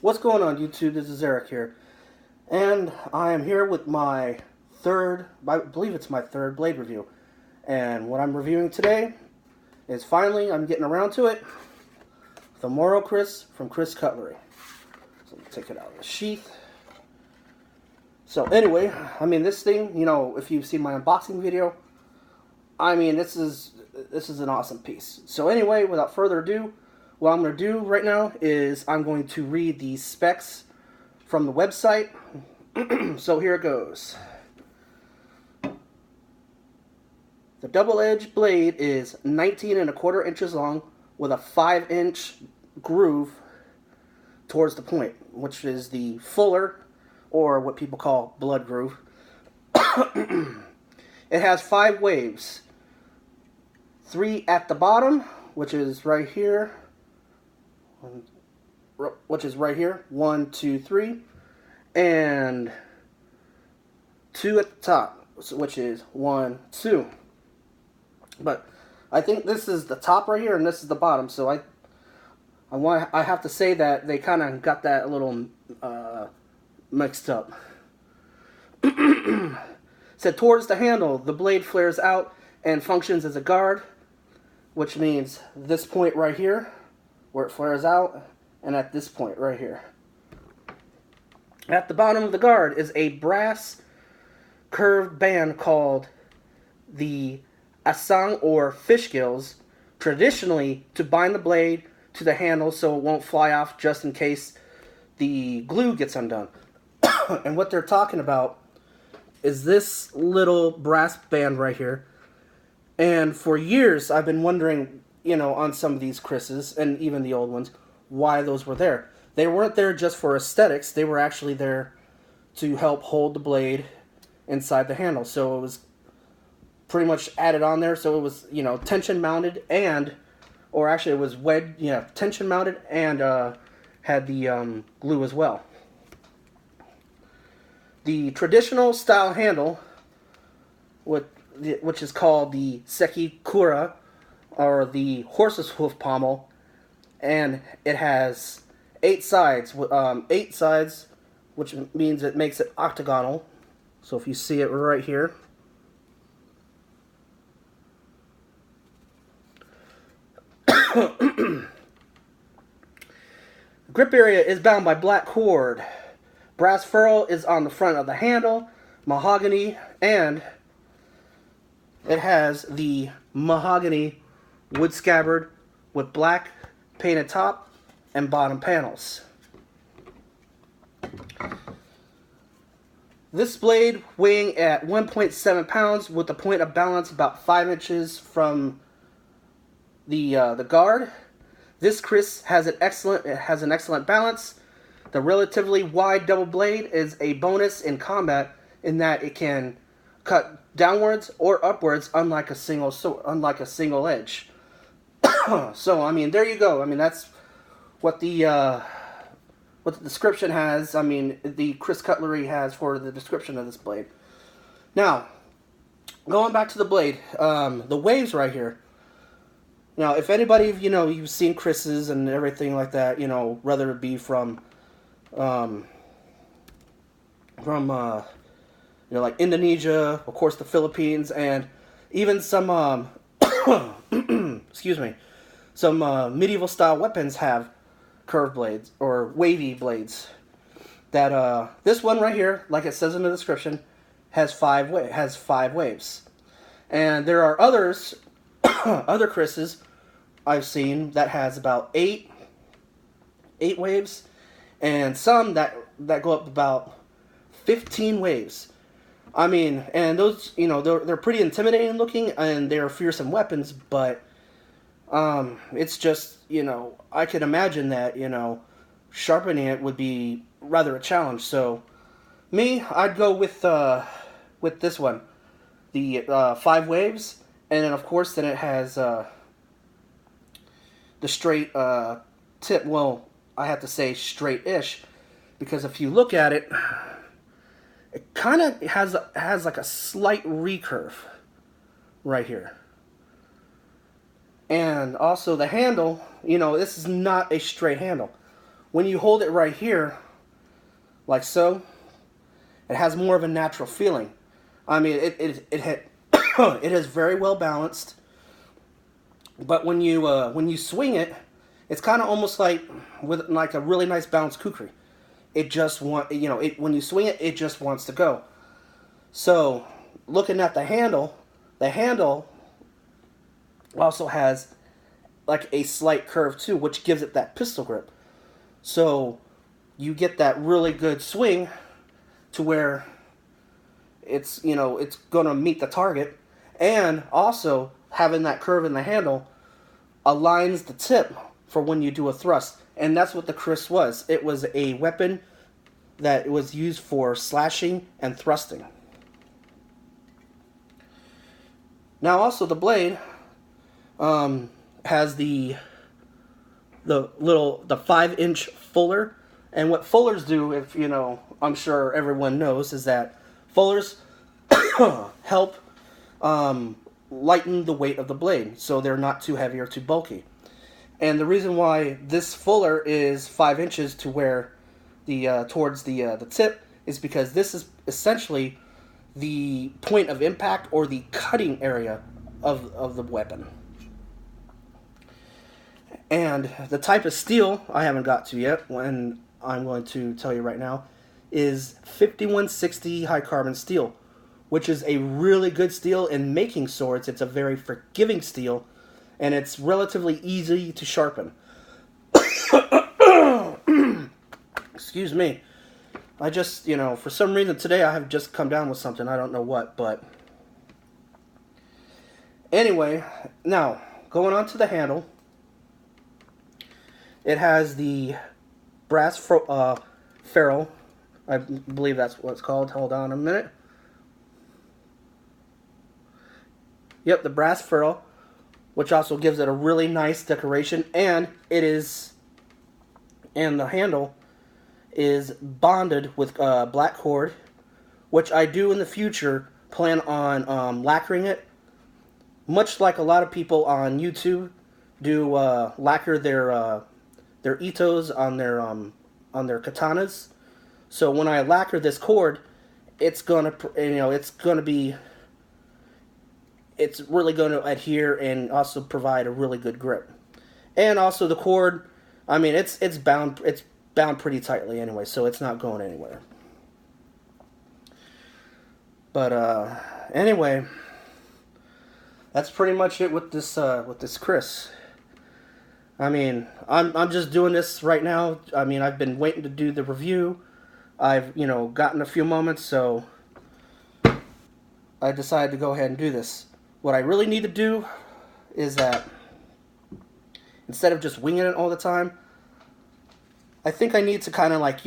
What's going on, YouTube? This is Eric here, and I am here with my I believe it's my third blade review. And what I'm reviewing today is finally, I'm getting around to it, the Moro Kris from Kris Cutlery. So let me take it out of the sheath. So anyway, I mean, this thing, if you've seen my unboxing video, I mean, this is an awesome piece. So anyway, without further ado, what I'm going to do right now is I'm going to read the specs from the website. So here it goes. The double-edged blade is 19¼ inches long with a 5-inch groove towards the point, which is the fuller, or what people call blood groove. It has 5 waves. 3 at the bottom, which is right here. 1, 2, 3, and 2 at the top, which is 1, 2. But I think this is the top right here, and this is the bottom. So I have to say that they kind of got that a little mixed up. Said towards the handle, the blade flares out and functions as a guard, which means this point right here, where it flares out, and at this point right here. At the bottom of the guard is a brass curved band called the asang, or fish gills, traditionally to bind the blade to the handle so it won't fly off just in case the glue gets undone. And what they're talking about is this little brass band right here. And for years I've been wondering, on some of these Krises, and even the old ones, why those were there. They weren't there just for aesthetics. They were actually there to help hold the blade inside the handle. So it was pretty much added on there. So it was, tension mounted or actually it was tension mounted and had the glue as well. The traditional style handle, which is called the sekikura, or the horse's hoof pommel, and it has 8 sides, which means it makes it octagonal. So if you see it right here, grip area is bound by black cord. Brass ferrule is on the front of the handle, mahogany, and it has the mahogany wood scabbard with black painted top and bottom panels. This blade weighing at 1.7 pounds with the point of balance about 5 inches from the guard. This Kris has an excellent balance. The relatively wide double blade is a bonus in combat in that it can cut downwards or upwards, unlike a single edge. So I mean, there you go. I mean, that's what the description has. I mean, the Kris Cutlery has for the description of this blade. Now, going back to the blade, the waves right here. Now, if anybody, you've seen Krises and everything like that, whether it be from like Indonesia, of course, the Philippines, and even some, excuse me, some medieval style weapons have curved blades or wavy blades. That this one right here, like it says in the description, has 5 waves, and there are others, other Krises I've seen that has about 8 waves, and some that go up about 15 waves. I mean, and those, they're pretty intimidating looking, and they're fearsome weapons, but it's just, I could imagine that, sharpening it would be rather a challenge. So, me, I'd go with this one, the 5 waves, and then of course then it has the straight tip. Well, I have to say straight-ish, because if you look at it, it kind of has like a slight recurve right here. And also the handle, this is not a straight handle. when you hold it right here, like so, it has more of a natural feeling. I mean, it it is very well balanced. But when you swing it, it's kind of almost like with like a really nice balanced kukri. It just when you swing it, it just wants to go. So, looking at the handle also has like a slight curve too, which gives it that pistol grip. So, you get that really good swing to where it's going to meet the target, and also having that curve in the handle aligns the tip for when you do a thrust. And that's what the Kris was. It was a weapon that was used for slashing and thrusting. Now also the blade has the 5-inch fuller. And what fullers do, if I'm sure everyone knows, is that fullers help lighten the weight of the blade, so they're not too heavy or too bulky. And the reason why this fuller is 5 inches to where towards the tip is because this is essentially the point of impact or the cutting area of the weapon. And the type of steel I haven't got to yet, when I'm going to tell you right now, is 5160 high carbon steel, which is a really good steel in making swords. It's a very forgiving steel, and it's relatively easy to sharpen. Excuse me. I just, for some reason today I have just come down with something. I don't know what, but anyway, now going on to the handle. It has the brass ferrule. I believe that's what it's called. Hold on a minute. Yep, the brass ferrule, which also gives it a really nice decoration, and the handle is bonded with black cord, which I do in the future plan on lacquering it, much like a lot of people on YouTube do lacquer their itos on their katanas. So when I lacquer this cord, it's really going to adhere and also provide a really good grip. And also the cord, I mean, it's bound pretty tightly anyway, so it's not going anywhere. But anyway, that's pretty much it with this Kris. I mean, I'm just doing this right now. I mean, I've been waiting to do the review. I've gotten a few moments, so I decided to go ahead and do this. What I really need to do is that instead of just winging it all the time, I think I need to kind of like,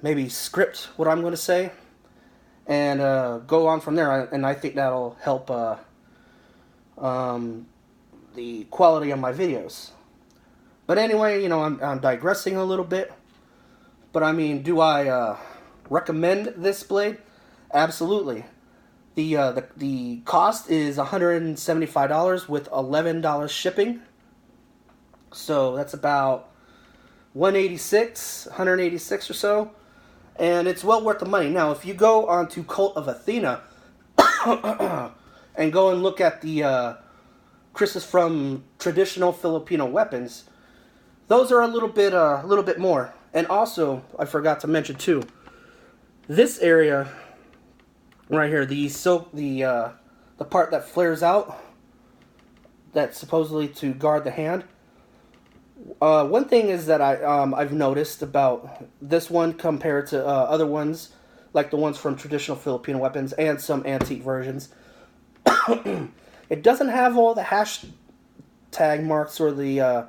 maybe script what I'm going to say and go on from there. And I think that'll help the quality of my videos. But anyway, I'm digressing a little bit. But I mean, do I recommend this blade? Absolutely. The cost is $175 with $11 shipping. So that's about $186 or so. And it's well worth the money. Now, if you go onto Cult of Athena and go and look at the Kris's from traditional Filipino weapons, those are a little bit more. And also, I forgot to mention too, this area right here, the part that flares out, that's supposedly to guard the hand. One thing is that I've noticed about this one compared to other ones, like the ones from traditional Filipino weapons and some antique versions, it doesn't have all the hashtag marks or the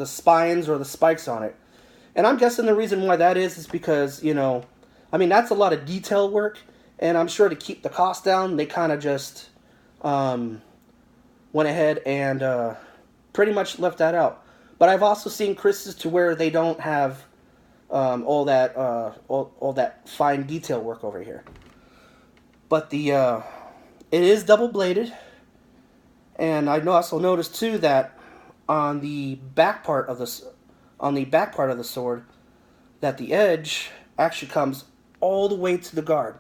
spines or the spikes on it. And I'm guessing the reason why that is because, I mean, that's a lot of detail work, and I'm sure to keep the cost down, they kind of just went ahead and pretty much left that out. But I've also seen Kris's to where they don't have all that fine detail work over here. But it is double bladed, and I also noticed too that on the back part of this on the back part of the sword that the edge actually comes all the way to the guard.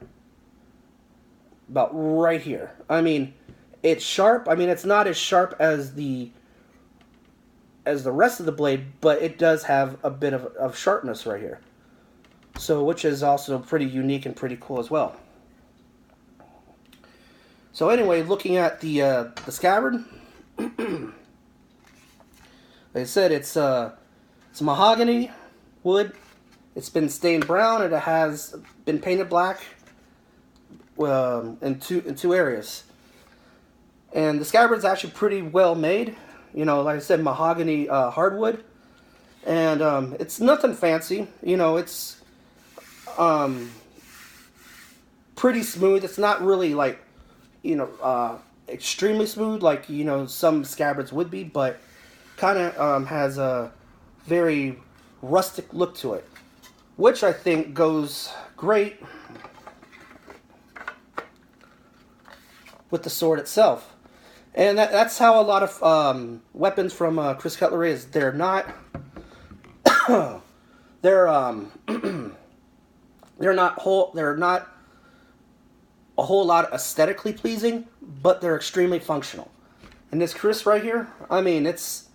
About right here. I mean, it's sharp. I mean, it's not as sharp as the rest of the blade, but it does have a bit of sharpness right here. So, which is also pretty unique and pretty cool as well. So anyway, looking at the scabbard, like I said, it's mahogany wood. It's been stained brown and it has been painted black in two areas. And the scabbard's actually pretty well made. You know, like I said, mahogany hardwood, and it's nothing fancy. You know, it's pretty smooth. It's not really like, you know, extremely smooth like, you know, some scabbards would be, but kind of has a very rustic look to it, which I think goes great with the sword itself. And that's how a lot of weapons from Kris Cutlery is. They're not they're not a whole lot aesthetically pleasing, but they're extremely functional. And this Kris right here, I mean, it's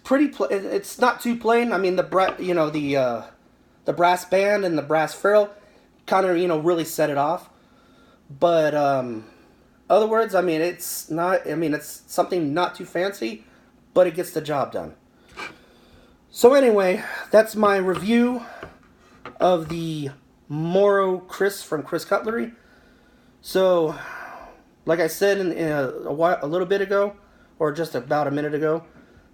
pretty it's not too plain. I mean, the brass band and the brass ferrule kind of, you know, really set it off. But other words, I mean, it's something not too fancy, but it gets the job done. So anyway, that's my review of the Moro Kris from Kris Cutlery. So, like I said a little bit ago, or just about a minute ago,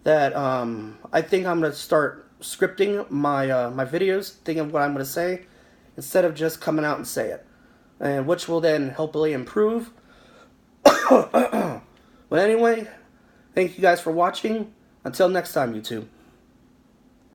that I think I'm going to start scripting my my videos, thinking of what I'm going to say, instead of just coming out and say it, and which will then hopefully improve. But anyway, thank you guys for watching. Until next time, YouTube.